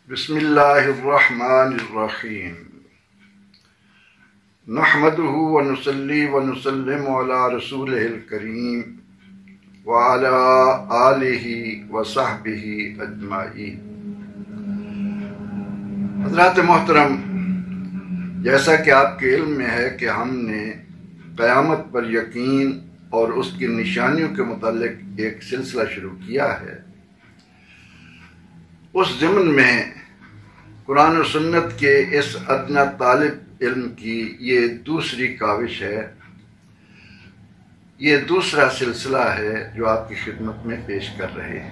بسم اللہ الرحمن الرحیم نحمدہ ونصلی ونسلم علی رسولہ الکریم وعلی آلہ وصحبہ اجمعین۔ حضرات محترم، جیسا کہ آپ کے علم میں ہے کہ ہم نے قیامت پر یقین اور اس کی نشانیوں کے متعلق ایک سلسلہ شروع کیا ہے۔ اس ضمن میں قرآن و سنت کے اس ادنیٰ طالب علم کی یہ دوسری کاوش ہے، یہ دوسرا سلسلہ ہے جو آپ کی خدمت میں پیش کر رہے ہیں۔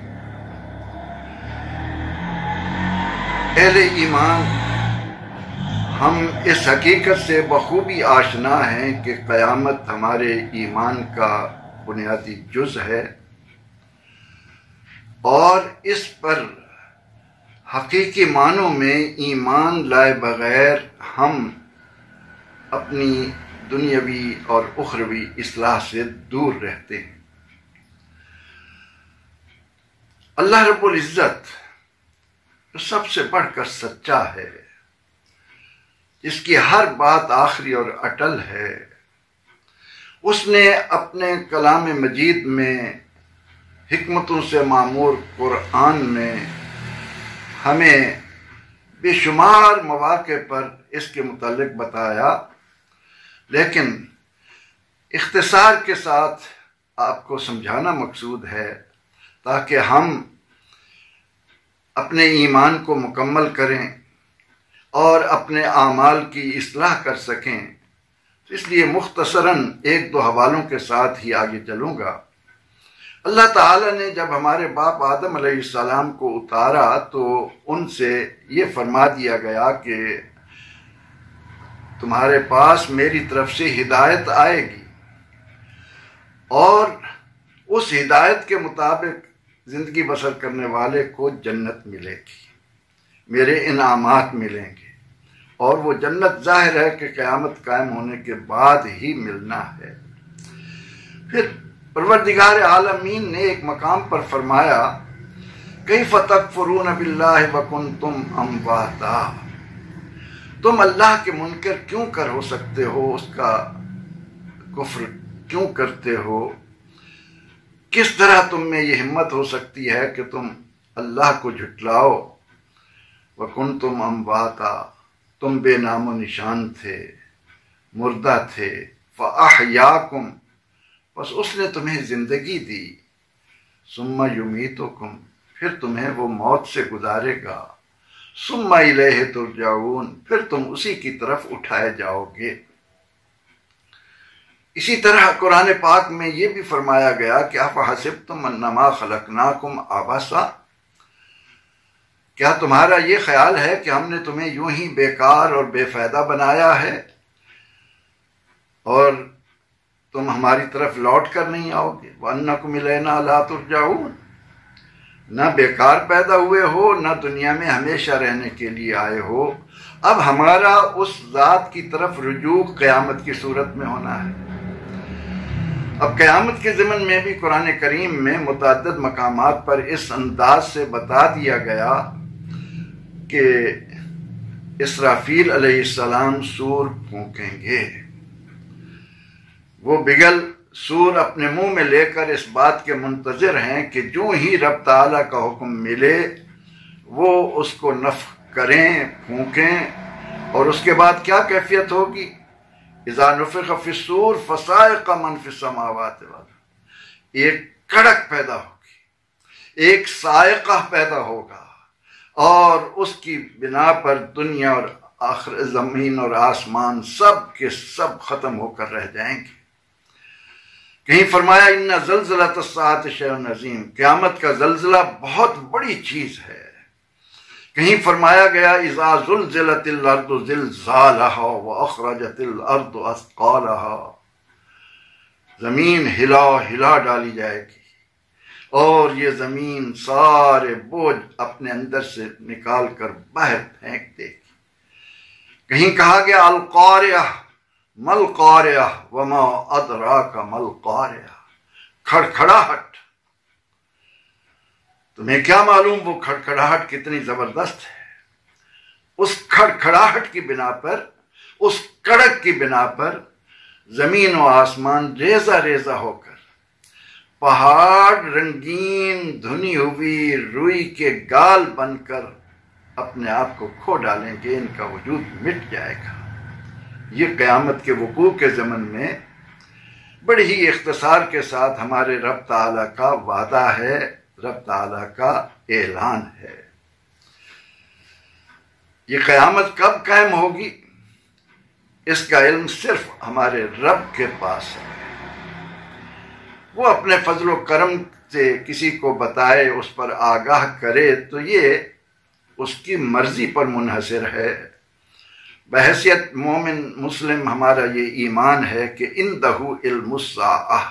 اہل ایمان ہم اس حقیقت سے بخوبی آشنا ہیں کہ قیامت ہمارے ایمان کا بنیادی جز ہے، اور اس پر حقیقی معنوں میں ایمان لائے بغیر ہم اپنی دنیاوی اور اخروی اصلاح سے دور رہتے ہیں۔ اللہ رب العزت جو سب سے بڑھ کر سچا ہے، جس کی ہر بات آخری اور اٹل ہے، اس نے اپنے کلام مجید میں حکمتوں سے معمور قرآن میں ہمیں بے شمار مواقع پر اس کے متعلق بتایا، لیکن اختصار کے ساتھ آپ کو سمجھانا مقصود ہے تاکہ ہم اپنے ایمان کو مکمل کریں اور اپنے اعمال کی اصلاح کر سکیں۔ اس لیے مختصراً ایک دو حوالوں کے ساتھ ہی آگے چلوں گا۔ اللہ تعالیٰ نے جب ہمارے باپ آدم علیہ السلام کو اتارا تو ان سے یہ فرما دیا گیا کہ تمہارے پاس میری طرف سے ہدایت آئے گی، اور اس ہدایت کے مطابق زندگی بسر کرنے والے کو جنت ملے گی، میرے انعامات ملیں گے، اور وہ جنت ظاہر ہے کہ قیامت قائم ہونے کے بعد ہی ملنا ہے۔ پھر پروردگار عالمین نے ایک مقام پر فرمایا کیف تکفرون باللہ وکنتم امواتا، تم اللہ کے منکر کیوں کر ہو سکتے ہو، اس کا کفر کیوں کرتے ہو، کس طرح تم میں یہ ہمت ہو سکتی ہے کہ تم اللہ کو جھٹلاؤ۔ وکنتم امواتا، تم بے نام و نشان تھے، مردہ تھے، فاحیاکم، بس اس نے تمہیں زندگی دی، ثم یمیتکم، پھر تمہیں وہ موت سے گزارے گا، ثم الیہ ترجعون، پھر تم اسی کی طرف اٹھائے جاؤ گے۔ اسی طرح قرآن پاک میں یہ بھی فرمایا گیا کہ افحسبتم انما خلقناکم عبثا، کیا تمہارا یہ خیال ہے کہ ہم نے تمہیں یوں ہی بیکار اور بے فائدہ بنایا ہے اور تم ہماری طرف لوٹ کر نہیں آؤ گے؟ وَأَنَّكُمْ إِلَيْنَا لَا تُرْجَعُونَ، نہ بیکار پیدا ہوئے ہو، نہ دنیا میں ہمیشہ رہنے کے لیے آئے ہو، اب ہمارا اس ذات کی طرف رجوع قیامت کی صورت میں ہونا ہے۔ اب قیامت کے ضمن میں بھی قرآن کریم میں متعدد مقامات پر اس انداز سے بتا دیا گیا کہ اسرافیل علیہ السلام سور پھونکیں گے، وہ بگل سور اپنے منہ میں لے کر اس بات کے منتظر ہیں کہ جو ہی رب تعالیٰ کا حکم ملے وہ اس کو نفخ کریں، پھونکیں، اور اس کے بعد کیا کیفیت ہوگی؟ اذا نفخ فی الصور فصائق من فی السماوات والارض، ایک کڑک پیدا ہوگی، ایک صاعقہ پیدا ہوگا، اور اس کی بنا پر دنیا اور آخر زمین اور آسمان سب کے سب ختم ہو کر رہ جائیں گے۔ کہیں فرمایا ان زلزلۃ الساعۃ شیء عظیم، قیامت کا زلزلہ بہت بڑی چیز ہے۔ کہیں فرمایا گیا اذا زلزلت الارض زلزالها واخرجت الارض اثقالها، زمین ہلا ہلا ڈالی جائے گی اور یہ زمین سارے بوجھ اپنے اندر سے نکال کر باہر پھینک دے گی۔ کہیں کہا گیا القاریہ مل قاریہ وما ادراک مل قاریہ، کھڑکھڑاہٹ، تمہیں کیا معلوم وہ کھڑکھڑاہٹ کتنی زبردست ہے۔ اس کھڑکھڑاہٹ کی بنا پر، اس کڑک کی بنا پر زمین و آسمان ریزہ ریزہ ہو کر، پہاڑ رنگین دھنی ہوئی روئی کے گال بن کر اپنے آپ کو کھو ڈالیں گے، ان کا وجود مٹ جائے گا۔ یہ قیامت کے وقوع کے ضمن میں بڑی ہی اختصار کے ساتھ ہمارے رب تعالیٰ کا وعدہ ہے، رب تعالیٰ کا اعلان ہے۔ یہ قیامت کب قائم ہوگی، اس کا علم صرف ہمارے رب کے پاس ہے۔ وہ اپنے فضل و کرم سے کسی کو بتائے، اس پر آگاہ کرے، تو یہ اس کی مرضی پر منحصر ہے۔ بحیثیت مومن مسلم ہمارا یہ ایمان ہے کہ اندہ علم الساعہ،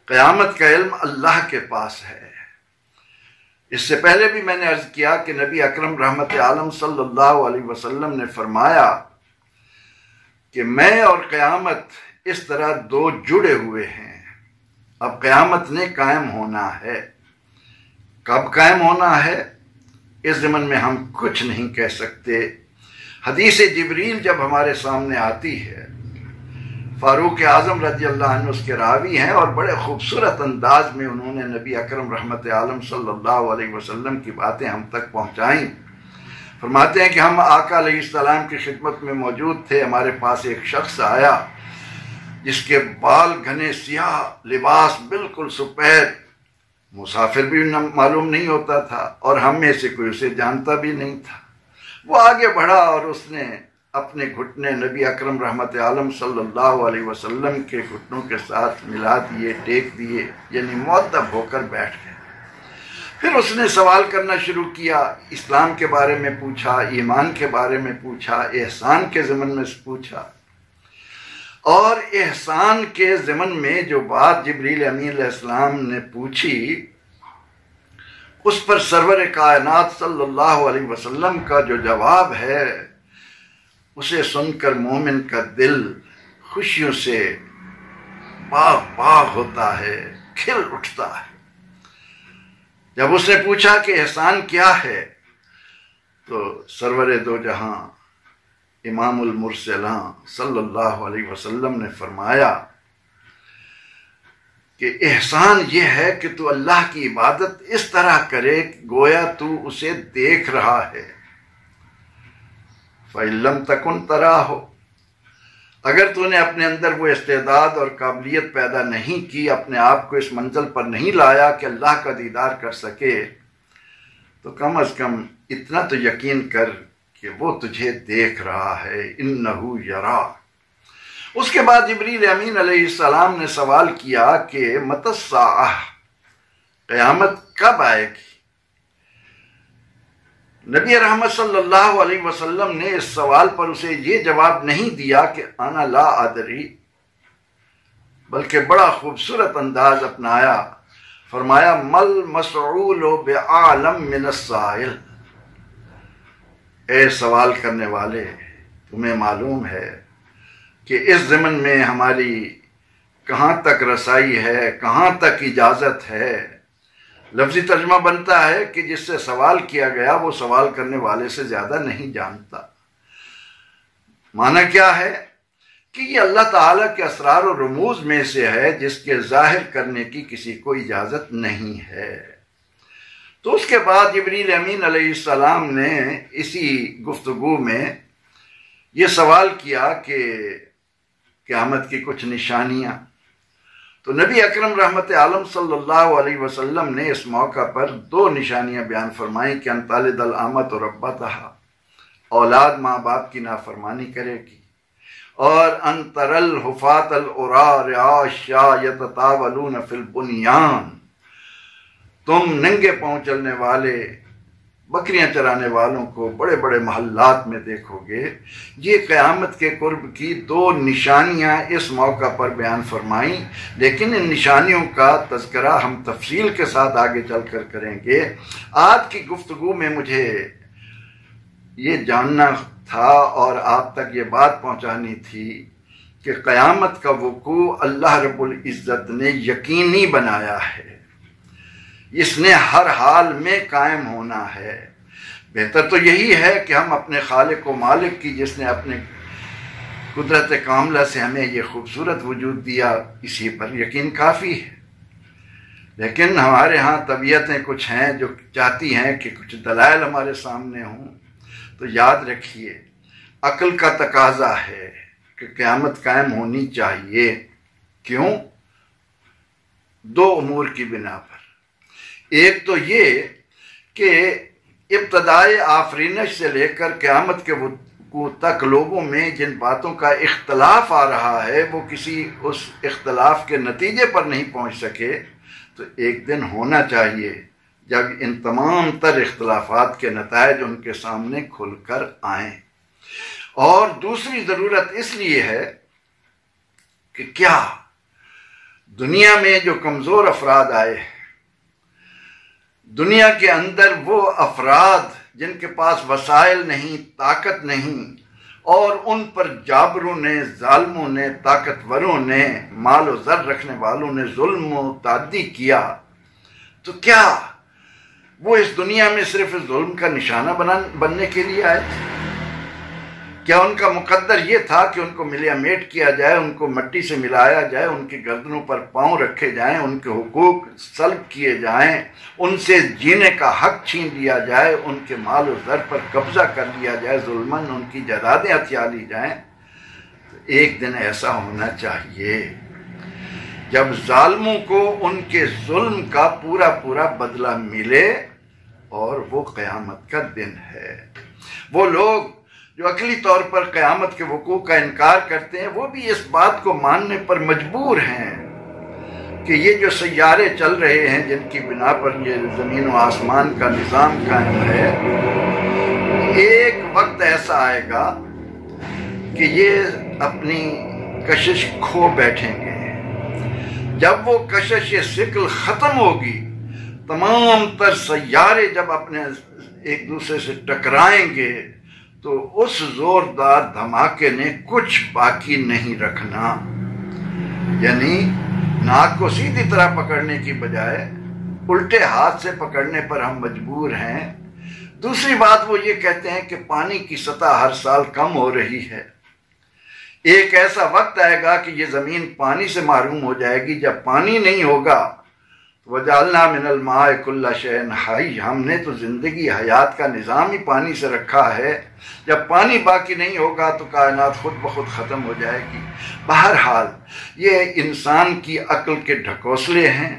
قیامت کا علم اللہ کے پاس ہے۔ اس سے پہلے بھی میں نے عرض کیا کہ نبی اکرم رحمت عالم صلی اللہ علیہ وسلم نے فرمایا کہ میں اور قیامت اس طرح دو جڑے ہوئے ہیں۔ اب قیامت نے قائم ہونا ہے، کب قائم ہونا ہے اس ضمن میں ہم کچھ نہیں کہہ سکتے۔ حدیث جبریل جب ہمارے سامنے آتی ہے، فاروق اعظم رضی اللہ عنہ اس کے راوی ہیں، اور بڑے خوبصورت انداز میں انہوں نے نبی اکرم رحمت عالم صلی اللہ علیہ وسلم کی باتیں ہم تک پہنچائیں۔ فرماتے ہیں کہ ہم آقا علیہ السلام کی خدمت میں موجود تھے، ہمارے پاس ایک شخص آیا جس کے بال گھنے سیاہ، لباس بالکل سفید، مسافر بھی معلوم نہیں ہوتا تھا اور ہم میں سے کوئی اسے جانتا بھی نہیں تھا۔ وہ آگے بڑھا اور اس نے اپنے گھٹنے نبی اکرم رحمت عالم صلی اللہ علیہ وسلم کے گھٹنوں کے ساتھ ملا دیے، ٹیک دیے، یعنی مؤدب ہو کر بیٹھ گئے۔ پھر اس نے سوال کرنا شروع کیا، اسلام کے بارے میں پوچھا، ایمان کے بارے میں پوچھا، احسان کے ضمن میں پوچھا۔ اور احسان کے ضمن میں جو بات جبریل امین علیہ السلام نے پوچھی، اس پر سرور کائنات صلی اللہ علیہ وسلم کا جو جواب ہے، اسے سن کر مومن کا دل خوشیوں سے باغ باغ ہوتا ہے، کھل اٹھتا ہے۔ جب اس نے پوچھا کہ احسان کیا ہے، تو سرور دو جہاں امام المرسلاں صلی اللہ علیہ وسلم نے فرمایا کہ احسان یہ ہے کہ تو اللہ کی عبادت اس طرح کرے گویا تو اسے دیکھ رہا ہے۔ فَإِن لَمْ تَكُنْ تَرَاهُ، اگر تو نے اپنے اندر وہ استعداد اور قابلیت پیدا نہیں کی، اپنے آپ کو اس منزل پر نہیں لایا کہ اللہ کا دیدار کر سکے، تو کم از کم اتنا تو یقین کر کہ وہ تجھے دیکھ رہا ہے، انہو یرا۔ اس کے بعد جبریل امین علیہ السلام نے سوال کیا کہ متی الساعہ، قیامت کب آئے گی؟ نبی رحمت صلی اللہ علیہ وسلم نے اس سوال پر اسے یہ جواب نہیں دیا کہ انا لا ادری، بلکہ بڑا خوبصورت انداز اپنایا، فرمایا مل مسعول بعالم من السائل، اے سوال کرنے والے، تمہیں معلوم ہے کہ اس ضمن میں ہماری کہاں تک رسائی ہے، کہاں تک اجازت ہے۔ لفظی ترجمہ بنتا ہے کہ جس سے سوال کیا گیا وہ سوال کرنے والے سے زیادہ نہیں جانتا۔ معنی کیا ہے کہ یہ اللہ تعالیٰ کے اسرار و رموز میں سے ہے جس کے ظاہر کرنے کی کسی کو اجازت نہیں ہے۔ تو اس کے بعد جبریل امین علیہ السلام نے اسی گفتگو میں یہ سوال کیا کہ قیامت کی کچھ نشانیاں، تو نبی اکرم رحمت عالم صلی اللہ علیہ وسلم نے اس موقع پر دو نشانیاں بیان فرمائیں کہ ان تلد الامۃ ربتہا، اولاد ماں باپ کی نافرمانی کرے گی، اور ان تر الحفاة العراة رعاء الشاة یتطاولون فی البنیان، تم ننگے پاؤں چلنے والے، بکریاں چرانے والوں کو بڑے بڑے محلات میں دیکھو گے۔ یہ قیامت کے قرب کی دو نشانیاں اس موقع پر بیان فرمائیں، لیکن ان نشانیوں کا تذکرہ ہم تفصیل کے ساتھ آگے چل کر کریں گے۔ آج کی گفتگو میں مجھے یہ جاننا تھا اور آپ تک یہ بات پہنچانی تھی کہ قیامت کا وقوع اللہ رب العزت نے یقینی بنایا ہے، اس نے ہر حال میں قائم ہونا ہے۔ بہتر تو یہی ہے کہ ہم اپنے خالق و مالک کی، جس نے اپنے قدرت کاملہ سے ہمیں یہ خوبصورت وجود دیا، اسی پر یقین کافی ہے۔ لیکن ہمارے ہاں طبیعتیں کچھ ہیں جو چاہتی ہیں کہ کچھ دلائل ہمارے سامنے ہوں، تو یاد رکھیے عقل کا تقاضا ہے کہ قیامت قائم ہونی چاہیے۔ کیوں؟ دو امور کی بنا پر۔ ایک تو یہ کہ ابتدائے آفرینش سے لے کر قیامت کے وقوع تک لوگوں میں جن باتوں کا اختلاف آ رہا ہے وہ کسی اس اختلاف کے نتیجے پر نہیں پہنچ سکے، تو ایک دن ہونا چاہیے جب ان تمام تر اختلافات کے نتائج ان کے سامنے کھل کر آئیں۔ اور دوسری ضرورت اس لیے ہے کہ کیا دنیا میں جو کمزور افراد آئے، دنیا کے اندر وہ افراد جن کے پاس وسائل نہیں، طاقت نہیں، اور ان پر جابروں نے، ظالموں نے، طاقتوروں نے، مال و زر رکھنے والوں نے ظلم و تعدی کیا، تو کیا وہ اس دنیا میں صرف ظلم کا نشانہ بننے کے لیے آئے تھے؟ کیا ان کا مقدر یہ تھا کہ ان کو ملیا میٹ کیا جائے، ان کو مٹی سے ملایا جائے، ان کی گردنوں پر پاؤں رکھے جائیں، ان کے حقوق سلب کیے جائیں، ان سے جینے کا حق چھین لیا جائے، ان کے مال و زر پر قبضہ کر لیا جائے، ظلماً ان کی جائیدادیں ہتھیا لی جائیں؟ تو ایک دن ایسا ہونا چاہیے جب ظالموں کو ان کے ظلم کا پورا بدلہ ملے، اور وہ قیامت کا دن ہے۔ وہ لوگ جو عقلی طور پر قیامت کے وقوع کا انکار کرتے ہیں، وہ بھی اس بات کو ماننے پر مجبور ہیں کہ یہ جو سیارے چل رہے ہیں، جن کی بنا پر یہ زمین و آسمان کا نظام قائم ہے، ایک وقت ایسا آئے گا کہ یہ اپنی کشش کھو بیٹھیں گے۔ جب وہ کشش، یہ سکل ختم ہوگی، تمام تر سیارے جب اپنے ایک دوسرے سے ٹکرائیں گے، تو اس زوردار دھماکے نے کچھ باقی نہیں رکھنا۔ یعنی ناک کو سیدھی طرح پکڑنے کی بجائے الٹے ہاتھ سے پکڑنے پر ہم مجبور ہیں۔ دوسری بات وہ یہ کہتے ہیں کہ پانی کی سطح ہر سال کم ہو رہی ہے۔ ایک ایسا وقت آئے گا کہ یہ زمین پانی سے محروم ہو جائے گی۔ جب پانی نہیں ہوگا، وَجَعَلْنَا مِنَ الْمَاءِ كُلَّ شَيْءٍ حَيٍّ، ہم نے تو زندگی حیات کا نظام ہی پانی سے رکھا ہے۔ جب پانی باقی نہیں ہوگا تو کائنات خود بخود ختم ہو جائے گی۔ بہرحال یہ انسان کی عقل کے ڈھکوسلے ہیں۔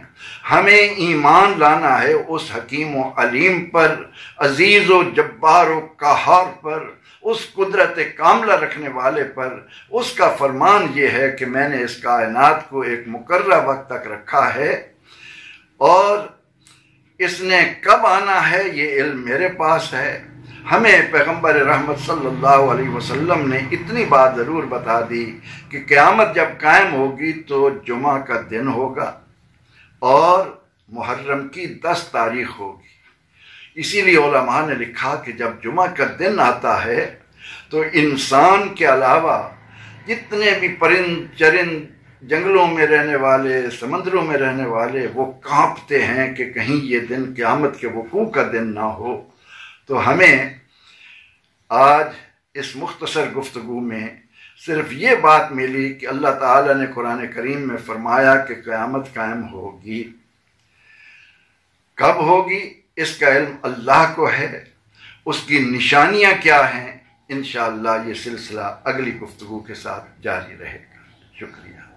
ہمیں ایمان لانا ہے اس حکیم و علیم پر، عزیز و جبار و قہار پر، اس قدرت کاملہ رکھنے والے پر۔ اس کا فرمان یہ ہے کہ میں نے اس کائنات کو ایک مقررہ وقت تک رکھا ہے، اور اس نے کب آنا ہے یہ علم میرے پاس ہے۔ ہمیں پیغمبر رحمت صلی اللہ علیہ وسلم نے اتنی بات ضرور بتا دی کہ قیامت جب قائم ہوگی تو جمعہ کا دن ہوگا اور محرم کی 10 تاریخ ہوگی۔ اسی لیے علماء نے لکھا کہ جب جمعہ کا دن آتا ہے تو انسان کے علاوہ جتنے بھی پرند چرند، جنگلوں میں رہنے والے، سمندروں میں رہنے والے، وہ کانپتے ہیں کہ کہیں یہ دن قیامت کے وقوع کا دن نہ ہو۔ تو ہمیں آج اس مختصر گفتگو میں صرف یہ بات ملی کہ اللہ تعالیٰ نے قرآن کریم میں فرمایا کہ قیامت قائم ہوگی۔ کب ہوگی اس کا علم اللہ کو ہے، اس کی نشانیاں کیا ہیں، انشاءاللہ یہ سلسلہ اگلی گفتگو کے ساتھ جاری رہے گا۔ شکریہ۔